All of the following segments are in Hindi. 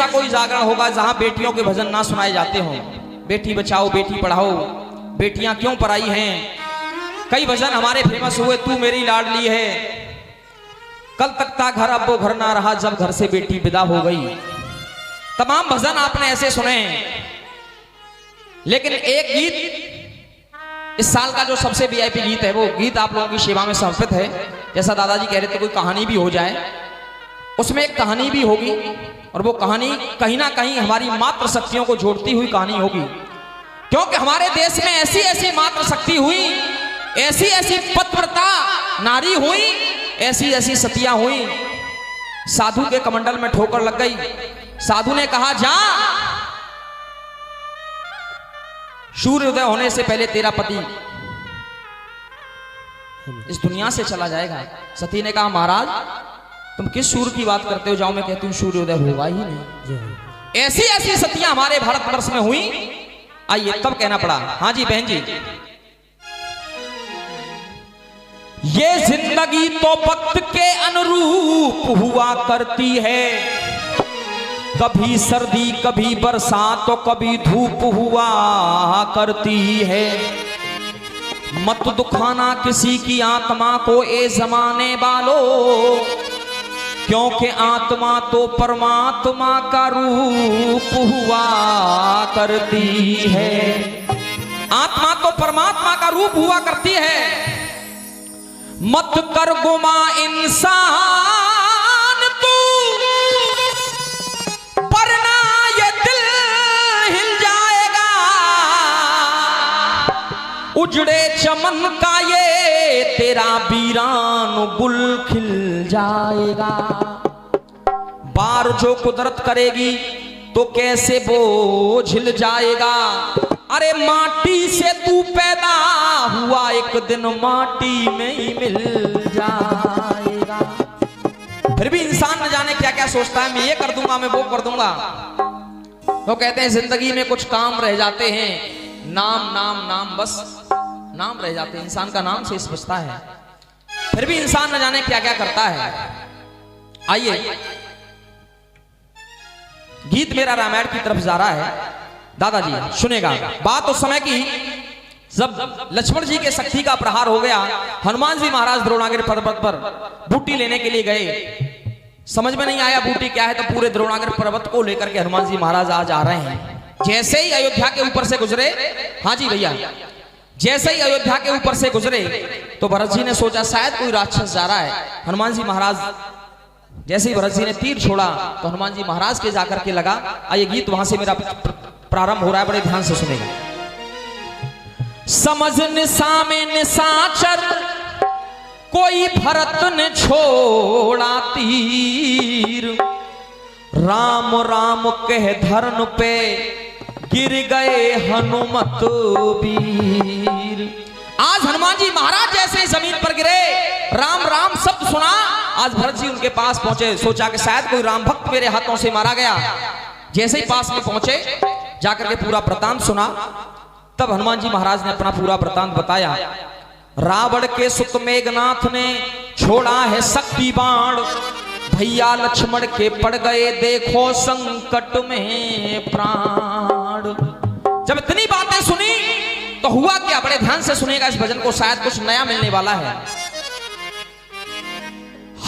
कोई जागरण होगा जहां बेटियों के भजन ना सुनाए जाते हों। बेटी बचाओ बेटी पढ़ाओ, बेटियां क्यों पराई हैं। कई भजन हमारे फेमस हुए, तू मेरी लाडली है, कल तक था घर अब वो घर ना रहा, जब घर से बेटी विदा हो गई। तमाम भजन आपने ऐसे सुने। लेकिन एक गीत इस साल का जो सबसे वीआईपी गीत है, वो गीत आप लोगों की सेवा में समर्पित है। जैसा दादाजी कह रहे थे कोई कहानी भी हो जाए, उसमें एक कहानी भी होगी, और वो कहानी कहीं ना कहीं हमारी मातृ शक्तियों को जोड़ती हुई कहानी होगी। क्योंकि हमारे देश में ऐसी ऐसी मातृ शक्ति हुई, ऐसी ऐसी पतिव्रता नारी हुई, ऐसी ऐसी सतियां हुई। साधु के कमंडल में ठोकर लग गई। साधु ने कहा जा, सूर्योदय होने से पहले तेरा पति इस दुनिया से चला जाएगा। सती ने कहा महाराज तुम किस सूर्य की बात करते हो, जाओ मैं कहती हूं सूर्योदय होगा ही नहीं। ऐसी ऐसी सतियां हमारे भारतवर्ष में हुई। आइए तब कहना पड़ा। हाँ जी बहन जी, ये जिंदगी तो वक्त के अनुरूप हुआ करती है, कभी सर्दी कभी बरसात तो कभी धूप हुआ करती है। मत दुखाना किसी की आत्मा को ए जमाने वालों, क्योंकि आत्मा तो परमात्मा का रूप हुआ करती है। आत्मा तो परमात्मा का रूप हुआ करती है। मत कर गुमा इंसान तू, वरना ये दिल हिल जाएगा। उजड़े चमन का ये तेरा वीरान गुल खिल जाएगा। बार जो कुदरत करेगी तो कैसे बोझिल जाएगा। अरे माटी से तू पैदा हुआ, एक दिन माटी में ही मिल जाएगा। फिर भी इंसान न जाने क्या क्या सोचता है, मैं ये कर दूंगा मैं वो कर दूंगा। तो कहते हैं जिंदगी में कुछ काम रह जाते हैं, नाम नाम नाम, बस नाम रह जाते हैं। इंसान का नाम शेष बचता है। फिर भी इंसान न जाने क्या क्या करता है। आइए, गीत मेरा रामायण की तरफ जा रहा है। दादाजी सुनेगा। बात उस समय की जब लक्ष्मण जी के शक्ति का प्रहार हो गया। हनुमान जी महाराज द्रोणागिरि पर्वत पर बूटी लेने के लिए गए। समझ में नहीं आया बूटी क्या है, तो पूरे द्रोणागिरि पर्वत को लेकर के हनुमान जी महाराज आज आ रहे हैं। जैसे ही अयोध्या के ऊपर से गुजरे, हाँ जी भैया, जैसे ही अयोध्या के ऊपर से गुजरे तो भरत जी ने सोचा शायद कोई राक्षस जा रहा है। हनुमान जी महाराज जैसे ही भरत जी ने तीर छोड़ा तो हनुमान जी महाराज के जाकर के लगा। आइए गीत वहां से मेरा प्रारंभ हो रहा है, बड़े ध्यान से सुनेगा। समझ निशा में निशाचर कोई भरत ने छोड़ा तीर, राम राम कह धरन पे गिर गए हनुमत वीर। आज हनुमान जी महाराज जैसे जमीन पर गिरे, राम राम शब्द सुना, आज भरत जी उनके पास पहुंचे। सोचा कि शायद कोई राम भक्त मेरे हाथों से मारा गया। जैसे ही पास में पहुंचे, जाकर के पूरा वृतांत सुना। तब हनुमान जी महाराज ने अपना पूरा वृतांत बताया। रावण के सुत मेघनाथ ने छोड़ा है शक्ति बाण, भैया लक्ष्मण के पड़ गए देखो संकट में प्राण। जब इतनी बातें सुनी तो हुआ क्या, बड़े ध्यान से सुनेगा इस भजन को, शायद कुछ नया मिलने वाला है।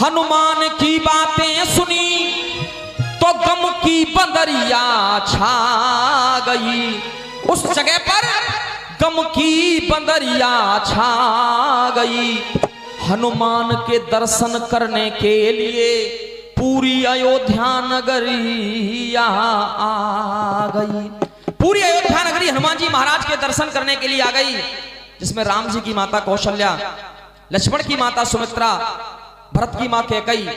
हनुमान की बातें सुनी तो गम की बंदरिया छा गई। उस जगह पर गम की बंदरिया छा गई। हनुमान के दर्शन करने के लिए पूरी अयोध्या नगरी आ गई। पूरी अयोध्या नगरी हनुमान जी महाराज के दर्शन करने के लिए आ गई, जिसमें राम जी की माता कौशल्या, लक्ष्मण की माता सुमित्रा, भरत की मां कैकेयी,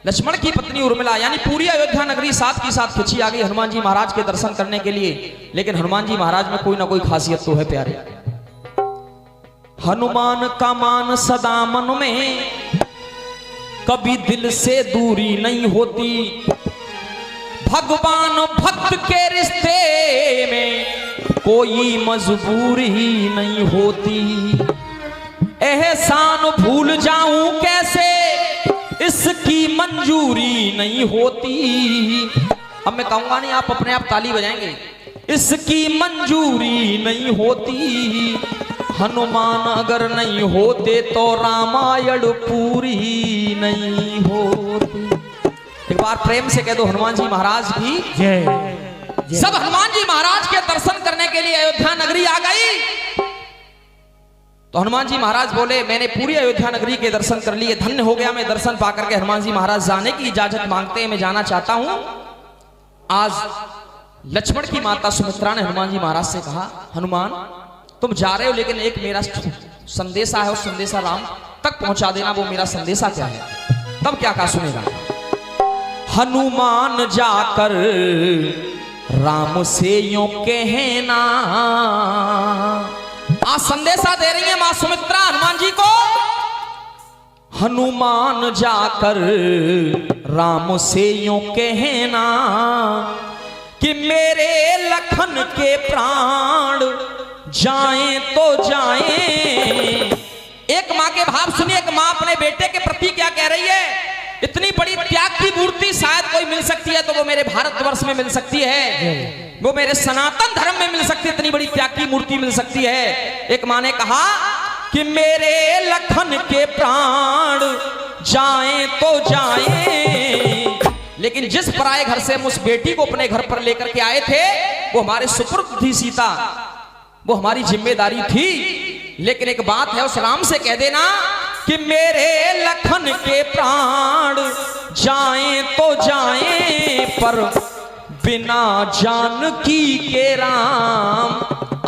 लक्ष्मण की पत्नी उर्मिला, यानी पूरी अयोध्या नगरी साथ की साथ खिंची आ गई हनुमान जी महाराज के दर्शन करने के लिए। लेकिन हनुमान जी महाराज में कोई ना कोई खासियत तो है प्यारे। हनुमान का मान सदा मन में, कभी दिल से दूरी नहीं होती। भगवान भक्त के रिश्ते में कोई मजबूरी नहीं होती। एहसान भूल जाऊं कैसे, इसकी मंजूरी नहीं होती। अब मैं कहूंगा नहीं, आप अपने आप ताली बजाएंगे। इसकी मंजूरी नहीं होती हनुमान अगर नहीं होते तो रामायण पूरी नहीं होती। एक बार प्रेम से कह दो हनुमान जी महाराज की जय। सब हनुमान जी महाराज के दर्शन करने के लिए अयोध्या नगरी आ गई। तो हनुमान जी महाराज बोले मैंने पूरी अयोध्या नगरी के दर्शन कर लिए, धन्य हो गया मैं दर्शन पाकर के। हनुमान जी महाराज जाने की इजाजत मांगते हैं, मैं जाना चाहता हूं। आज लक्ष्मण की माता सुमित्रा ने हनुमान जी महाराज से कहा, हनुमान तुम जा रहे हो लेकिन एक मेरा संदेशा है, उस संदेशा राम तक पहुंचा देना। वो मेरा संदेशा क्या है? तब क्या कहा सुनेगा। हनुमान जाकर राम से यूं कहना, आज संदेशा दे रही है मां सुमित्रा हनुमान जी को। हनुमान जाकर राम से यूं कहना कि मेरे लखन के प्राण जाएं तो जाएं। एक मां के भाव सुनिए, एक मां अपने बेटे के प्रति क्या कह रही है। इतनी बड़ी त्याग की मूर्ति शायद कोई मिल सकती है तो वो मेरे भारतवर्ष में मिल सकती है, वो मेरे सनातन धर्म में मिल सकती है। इतनी बड़ी त्याग की मूर्ति मिल सकती है। एक मां ने कहा कि मेरे लखन के प्राण जाएं तो जाएं, लेकिन जिस पराये घर से हम उस बेटी को अपने घर पर लेकर के आए थे वो हमारे सुपुर्द थी सीता, वो हमारी जिम्मेदारी थी। लेकिन एक बात है, उस राम से कह देना कि मेरे लखन के प्राण जाएं तो जाएं पर बिना जानकी के राम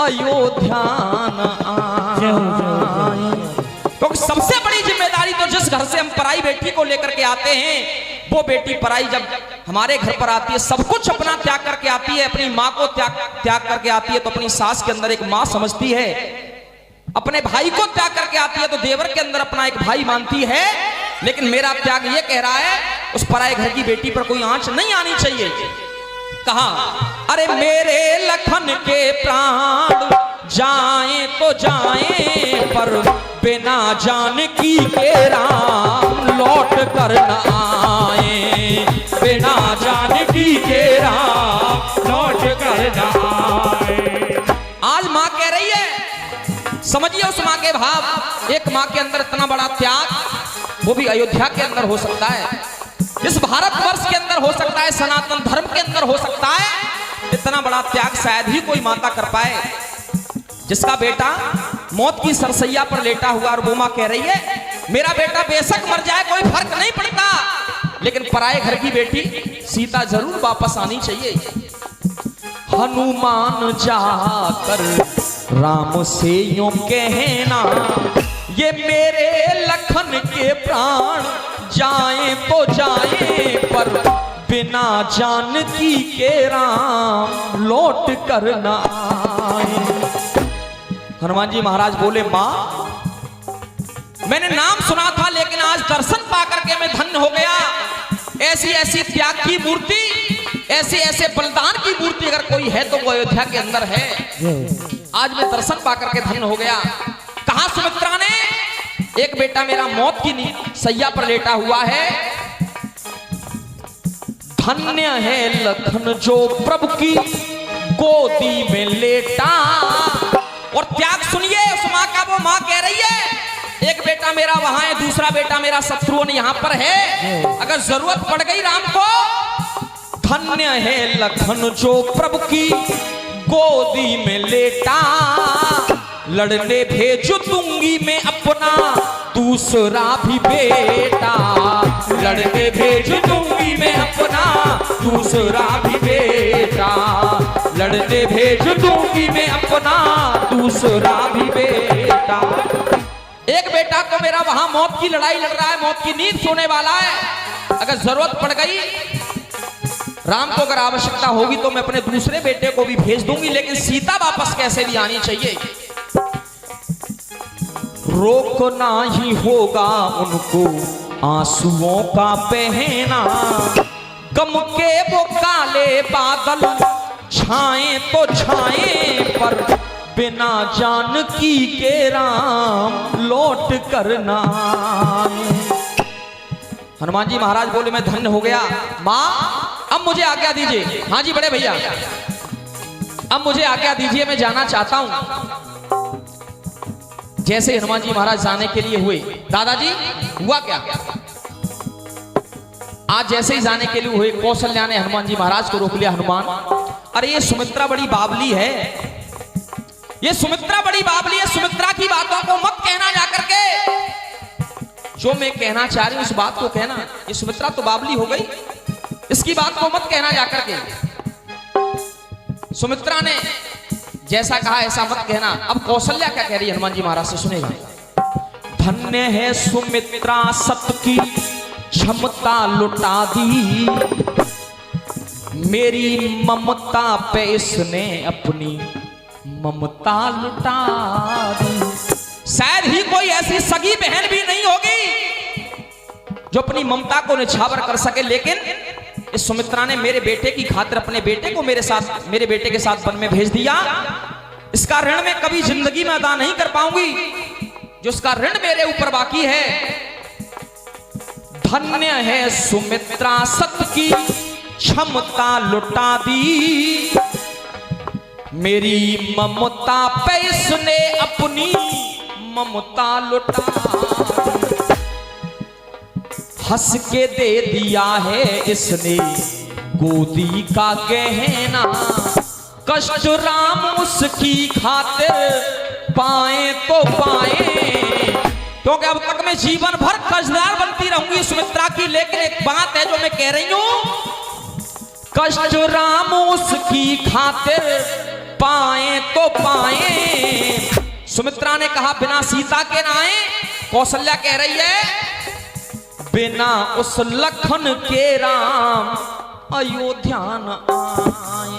अयोध्या न आए। क्योंकि सबसे बड़ी जिम्मेदारी तो जिस घर से हम पराई बेटी को लेकर के आते हैं, वो बेटी पराई जब हमारे घर पर आती है सब कुछ अपना त्याग करके आती है। अपनी माँ को त्याग करके आती है तो अपनी सास के अंदर एक माँ समझती है, अपने भाई को त्याग करके आती है तो देवर के अंदर अपना एक भाई मानती है। लेकिन मेरा त्याग ये कह रहा है उस पराये घर की बेटी पर कोई आंच नहीं आनी चाहिए। कहा, अरे मेरे लखन के प्राण जाएं तो जाएं पर बिना जानकी के राम लौट कर न आए। बिना जानकी के राम लौट कर न आए। आज मां कह रही है, समझिए उस मां के भाव। एक मां के अंदर इतना बड़ा त्याग, वो भी अयोध्या के अंदर हो सकता है, इस भारतवर्ष के अंदर हो सकता है, सनातन धर्म के अंदर हो सकता है। इतना बड़ा त्याग शायद ही कोई माता कर पाए। जिसका बेटा मौत की सरसैया पर लेटा हुआ और वो मां कह रही है मेरा बेटा बेशक मर जाए कोई फर्क नहीं पड़ता, लेकिन पराये घर की बेटी सीता जरूर वापस आनी चाहिए। हनुमान जाकर राम से यूं कहना, ये मेरे लखन के प्राण जाएं तो जाएं पर बिना जानकी के राम लौट कर न आए। हनुमान जी महाराज बोले, मां मैंने नाम सुना था लेकिन आज दर्शन पाकर के मैं धन्य हो गया। ऐसी ऐसी त्याग की मूर्ति, ऐसे ऐसे बलिदान की मूर्ति अगर कोई है तो वो अयोध्या के अंदर है। आज मैं दर्शन पाकर के धन्य हो गया। कहा सुमित्रा ने, एक बेटा मेरा मौत की सैया पर लेटा हुआ है, धन्य है लखन जो प्रभु की गोदी में लेटा। और त्याग सुनिए उस मां का, वो मां कह रही है एक बेटा मेरा वहां है, दूसरा बेटा मेरा शत्रुओं यहां पर है, अगर जरूरत पड़ गई राम को। धन्य है लखन जो प्रभु की गोदी में लेटा, लड़ने भेज दूंगी मैं अपना दूसरा भी बेटा। लड़ने भेज दूंगी मैं अपना दूसरा भी बेटा। लड़ने भेज दूंगी मैं अपना दूसरा भी बेटा। एक बेटा तो मेरा वहां मौत की लड़ाई लड़ रहा है, मौत की नींद सोने वाला है, अगर जरूरत पड़ गई राम को, अगर आवश्यकता होगी तो मैं अपने दूसरे बेटे को भी भेज दूंगी, लेकिन सीता वापस कैसे भी आनी चाहिए। रोकना ही होगा उनको आंसुओं का बहना, गम के वो काले बादल छाएं तो छाएं पर बिना जानकी के राम लौट कर ना आए। हनुमान जी महाराज बोले मैं धन्य हो गया। मां अब मुझे आज्ञा दीजिए। हाँ जी बड़े भैया, अब मुझे आज्ञा दीजिए, मैं जाना चाहता हूं। जैसे हनुमान जी महाराज जाने के लिए हुए, दादाजी हुआ क्या? आज जैसे ही जाने के लिए हुए, कौशल्या ने हनुमान जी महाराज को रोक लिया। हनुमान, अरे ये सुमित्रा बड़ी बावली है, ये सुमित्रा बड़ी बावली है, सुमित्रा की बातों को मत कहना जाकर के। जो मैं कहना चाह रही हूं उस बात को कहना। ये सुमित्रा तो बावली हो गई, इसकी बात को मत कहना जाकर के। सुमित्रा ने जैसा कहा ऐसा मत कहना। अब कौशल्या क्या कह रही है हनुमान जी महाराज से, सुनेगा। धन्य है सुमित्रा सत की क्षमता लुटा दी, मेरी ममता पे इसने अपनी ममता लुटा दी। शायद ही कोई ऐसी सगी बहन भी नहीं होगी जो अपनी ममता को निछावर कर सके, लेकिन इस सुमित्रा ने मेरे बेटे की खातिर अपने बेटे को मेरे बेटे के साथ वन में भेज दिया। इसका ऋण मैं कभी जिंदगी में अदा नहीं कर पाऊंगी, जो इसका ऋण मेरे ऊपर बाकी है। धन्य है सुमित्रा सत की क्षमता लुटा दी, मेरी ममता पे इसने अपनी ममता लुटा दी। हंस के दे दिया है इसने गोदी का गहना, कष्ट राम उसकी खातिर पाए तो पाए। क्योंकि अब तक मैं जीवन भर कर्जदार बनती रहूंगी सुमित्रा की, लेकिन एक बात है जो मैं कह रही हूं, कष्ट राम उसकी खातिर पाए तो पाए। सुमित्रा ने कहा बिना सीता के ना आए। कौशल्या कह रही है बिना उस लखन के राम अयोध्या न आए।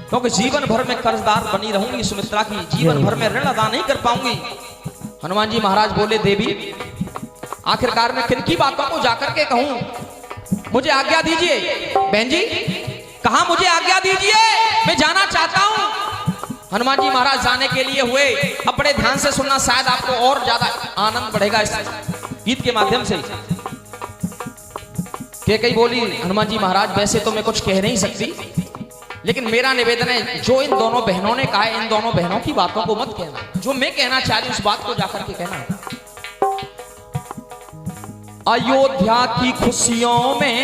क्योंकि जीवन भर में कर्जदार बनी रहूंगी सुमित्रा की, जीवन भर में ऋण अदा नहीं कर पाऊंगी। हनुमान जी महाराज बोले देवी, आखिरकार मैं किन की बातों को जाकर के कहूं, मुझे आज्ञा दीजिए। बहन जी कहा मुझे आज्ञा दीजिए, मैं जाना चाहता हूं। हनुमान जी महाराज जाने के लिए हुए। अब बड़े ध्यान से सुनना, शायद आपको और ज्यादा आनंद बढ़ेगा इस गीत के माध्यम से। कई बोली हनुमान जी महाराज वैसे तो मैं कुछ कह नहीं सकती, लेकिन मेरा निवेदन है जो इन दोनों बहनों ने कहा है, इन दोनों बहनों की बातों को मत कहना, जो मैं कहना चाह रही हूं उस बात को जाकर के कहना। अयोध्या की खुशियों में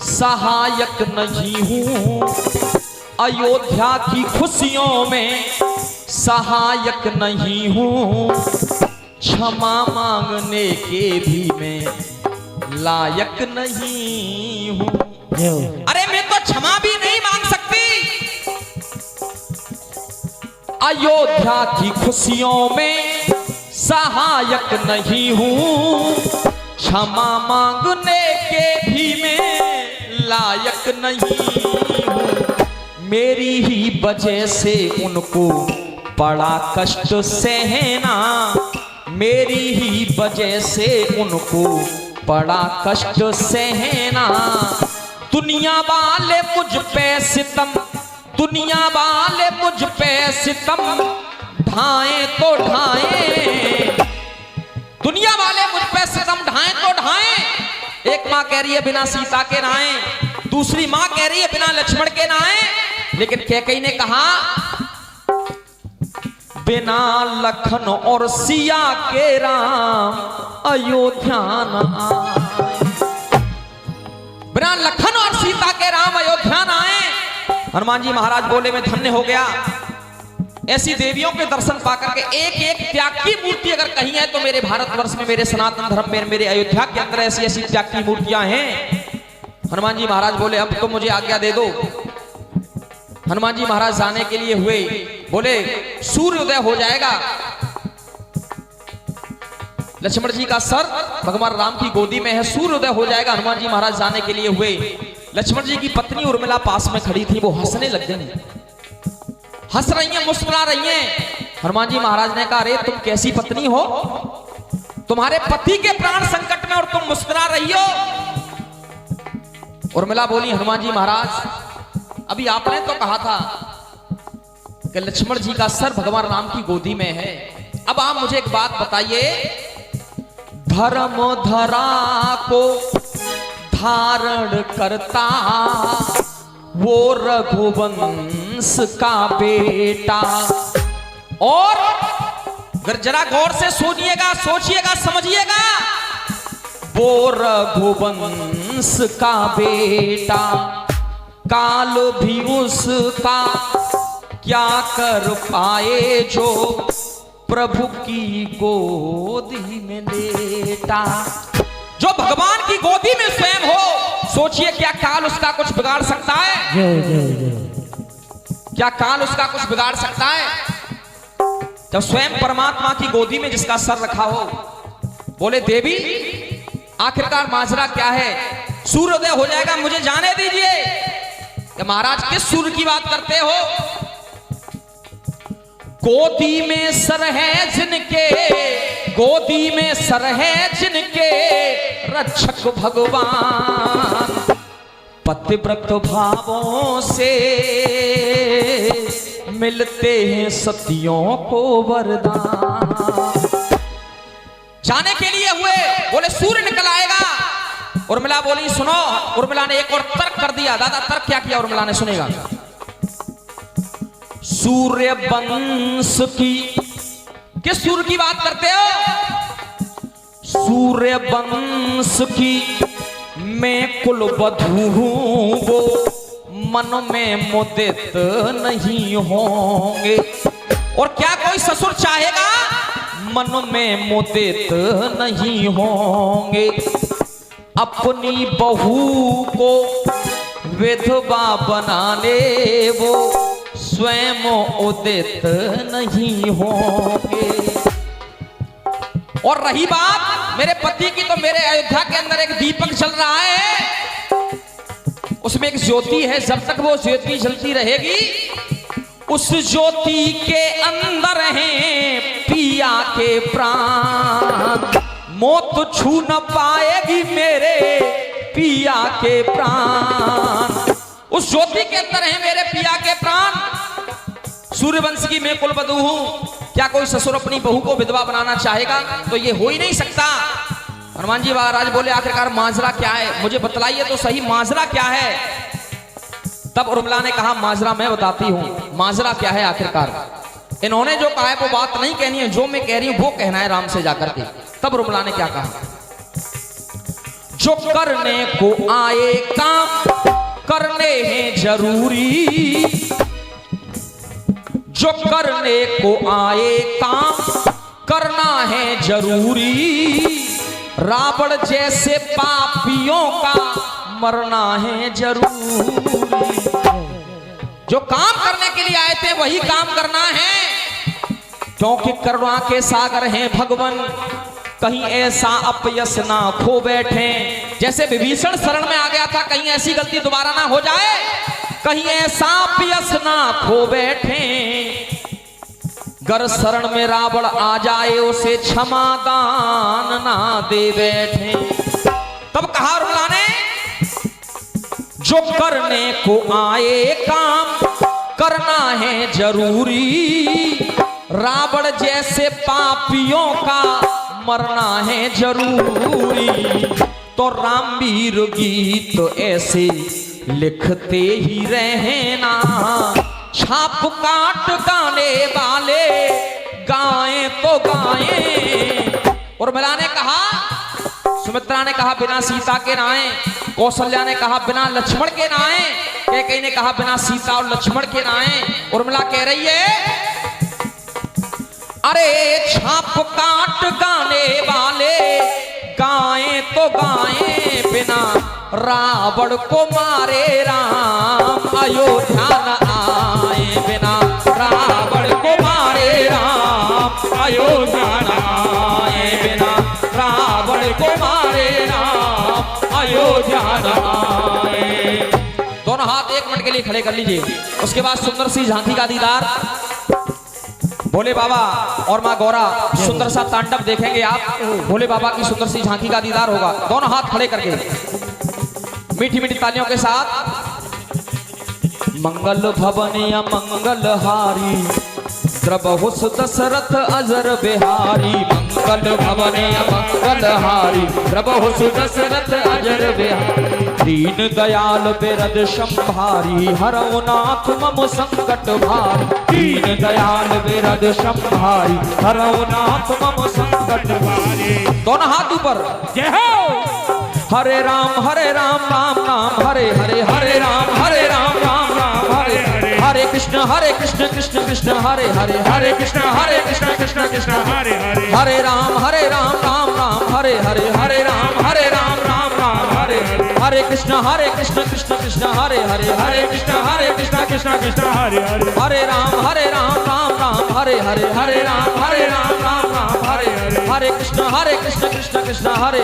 सहायक नहीं हूं, अयोध्या की खुशियों में सहायक नहीं हूं, क्षमा मांगने के भी मैं लायक नहीं हूं। अरे मैं तो क्षमा भी नहीं मांग सकती। अयोध्या की खुशियों में सहायक नहीं हूं, क्षमा मांगने के भी मैं लायक नहीं हूं। मेरी ही वजह से उनको बड़ा कष्ट सहना, मेरी ही वजह से उनको बड़ा कष्ट सहना। दुनिया वाले मुझ पे सितम, दुनिया वाले मुझ पे सितम ढाएं तो ढाएं, दुनिया वाले मुझ पे सितम ढाएं तो ढाएं। एक मां कह रही है बिना सीता के ना आए, दूसरी मां कह रही है बिना लक्ष्मण के ना आए, लेकिन कैकेयी ने कहा बिना लखन और सिया के राम अयोध्या न आए, बिना लखन और सीता के राम अयोध्या न आए। हनुमान जी महाराज बोले मैं धन्य हो गया। ऐसी देवियों के दर्शन पाकर के एक एक त्याग की मूर्ति अगर कहीं है तो मेरे भारतवर्ष में, मेरे सनातन धर्म में, मेरे अयोध्या के अंदर ऐसी ऐसी त्याग की मूर्तियां हैं। हनुमान जी महाराज बोले अब तो मुझे आज्ञा दे दो। हनुमान जी महाराज जाने के लिए हुए, बोले सूर्योदय हो जाएगा, लक्ष्मण जी का सर भगवान राम की गोदी में है, सूर्योदय हो जाएगा। हनुमान जी महाराज जाने के लिए हुए। लक्ष्मण जी की पत्नी उर्मिला पास में खड़ी थी, वो हंसने लग गई, हंस रही हैं, मुस्कुरा रही हैं। हनुमान जी महाराज ने कहा अरे तुम कैसी पत्नी हो, तुम्हारे पति के प्राण संकट में और तुम मुस्कुरा रही हो। उर्मिला बोली हनुमान जी महाराज अभी आपने तो कहा था कि लक्ष्मण जी का सर भगवान राम की गोदी में है, अब आप मुझे एक बात बताइए, धर्म धरा को धारण करता वो रघुवंश का बेटा। और अगर जरा गौर से सुनिएगा, सोचिएगा, समझिएगा, वो रघुवंश का बेटा काल भी उसका क्या कर पाए जो प्रभु की गोदी में लेटा। जो भगवान की गोदी में स्वयं हो, सोचिए क्या काल उसका कुछ बिगाड़ सकता है? क्या काल उसका कुछ बिगाड़ सकता है? जब स्वयं परमात्मा की गोदी में जिसका सर रखा हो, बोले देवी आखिरकार माजरा क्या है? सूर्योदय हो जाएगा, मुझे जाने दीजिए। महाराज किस सूर्य की बात करते हो? गोदी में सर है जिनके, गोदी में सर है जिनके रक्षक भगवान, पतिव्रत भावों से मिलते हैं सतियों को वरदान। जाने के लिए हुए, बोले सूर्य निकल आएगा। उर्मिला बोली सुनो। उर्मिला ने एक और तर्क कर दिया। दादा तर्क क्या किया उर्मिला ने, सुनेगा। सूर्य वंश की, किस सूर्य की बात करते हो? सूर्य वंश की मैं कुल वधू हूं, वो मन में मुदित नहीं होंगे। और क्या कोई ससुर चाहेगा? मन में मुदित नहीं होंगे। अपनी बहू को विधवा बनाने वो स्वयं उदित नहीं होंगे। और रही बात मेरे पति की, तो मेरे अयोध्या के अंदर एक दीपक जल रहा है, उसमें एक ज्योति है। जब तक वो ज्योति जलती रहेगी, उस ज्योति के अंदर है पिया के प्राण। मौत छू न पाएगी मेरे पिया के प्राण। उस ज्योति के अंदर है मेरे पिया के प्राण। सूर्यवंश की मैं कुलवधू हूं। क्या कोई ससुर अपनी बहू को विधवा बनाना चाहेगा? तो ये हो ही नहीं सकता। हनुमान जी महाराज बोले आखिरकार माजरा क्या है, मुझे बतलाइए तो सही, माजरा क्या है? तब उर्मिला ने कहा माजरा मैं बताती हूं। माजरा क्या है आखिरकार? इन्होंने जो कहा है वो बात नहीं कहनी है, जो मैं कह रही हूं वो कहना है राम से जाकर के। तब उर्मिला ने क्या कहा? जो करने को आए काम करने हैं जरूरी, जो करने को आए काम करना है जरूरी। रावण जैसे पापियों का मरना है जरूरी। जो काम करने के लिए आए थे वही काम करना है, क्योंकि करुणा के सागर हैं भगवान। कहीं ऐसा अपयश ना खो बैठे, जैसे विभीषण शरण में आ गया था, कहीं ऐसी गलती दोबारा ना हो जाए, कहीं ऐसा अपयश ना खो बैठे। गर शरण में रावण आ जाए, उसे क्षमा दान ना दे बैठे। तब कहा उर्मिला ने, जो करने को आए काम करना है जरूरी। रावण जैसे पापियों का मरना है जरूरी। तो रामवीर गीत ऐसे लिखते ही रहना, छाप काट गाने वाले गाएं तो गाएं। उर्मिला ने कहा, सुमित्रा ने कहा बिना सीता के ना आए, कौशल्या ने कहा बिना लक्ष्मण के ना आए, कैकेयी ने कहा बिना सीता और लक्ष्मण के ना आए। उर्मिला कह रही है अरे छाप काट गाने वाले गाएं तो गाएं, बिना रावण को मारे राम अयोध्या न आए। बिना रावण को मारे राम अयोध्या न आए। बिना रावण को मारे राम अयोध्या न आए। दोनों हाथ एक मिनट के लिए खड़े कर लीजिए। उसके बाद सुंदर सी झांकी का दीदार भोले बाबा और माँ गौरा सुंदर सा तांडव देखेंगे आप। भोले बाबा की सुंदर सी झांकी का दीदार होगा। दोनों हाथ खड़े करके मीठी मीठी तालियों के साथ। मंगल भवन या मंगल हारी द्रबहुस दशरथ अजर बिहारी मंगल भवन मंगल हारी द्रबहुस दशरथ अजर बिहारी दीन दयाल बिरद संभारी हरौ नाथ मम संकट भारी दीन दयाल बिरद संभारी हरौ नाथ मम संकट भारी। दोनों हाथ ऊपर जय हो। हरे राम राम राम हरे हरे हरे राम राम राम हरे हरे कृष्ण कृष्ण कृष्ण हरे हरे हरे कृष्ण कृष्ण कृष्ण हरे हरे राम राम राम हरे हरे हरे राम राम राम हरे हरे कृष्ण कृष्ण कृष्ण हरे हरे कृष्ण कृष्ण कृष्ण हरे राम राम राम हरे हरे राम राम हरे हरे कृष्ण कृष्ण कृष्ण हरे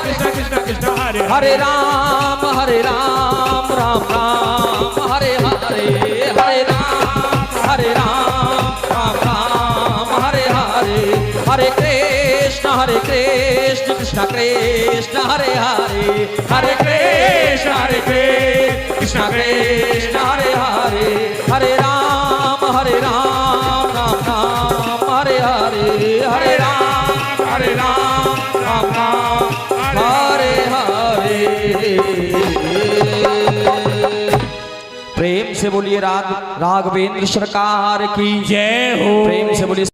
कृष्ण कृष्ण हरे राम राम राम हरे राम राम हरे हरे कृष्ण कृष्ण कृष्ण हरे हरे कृष्ण कृष्ण हरे हरे राम राम राम हरे हरे राम राम हरे हरे। प्रेम से बोलिए राघवेंद्र सरकार की जय हो। प्रेम से बोलिए।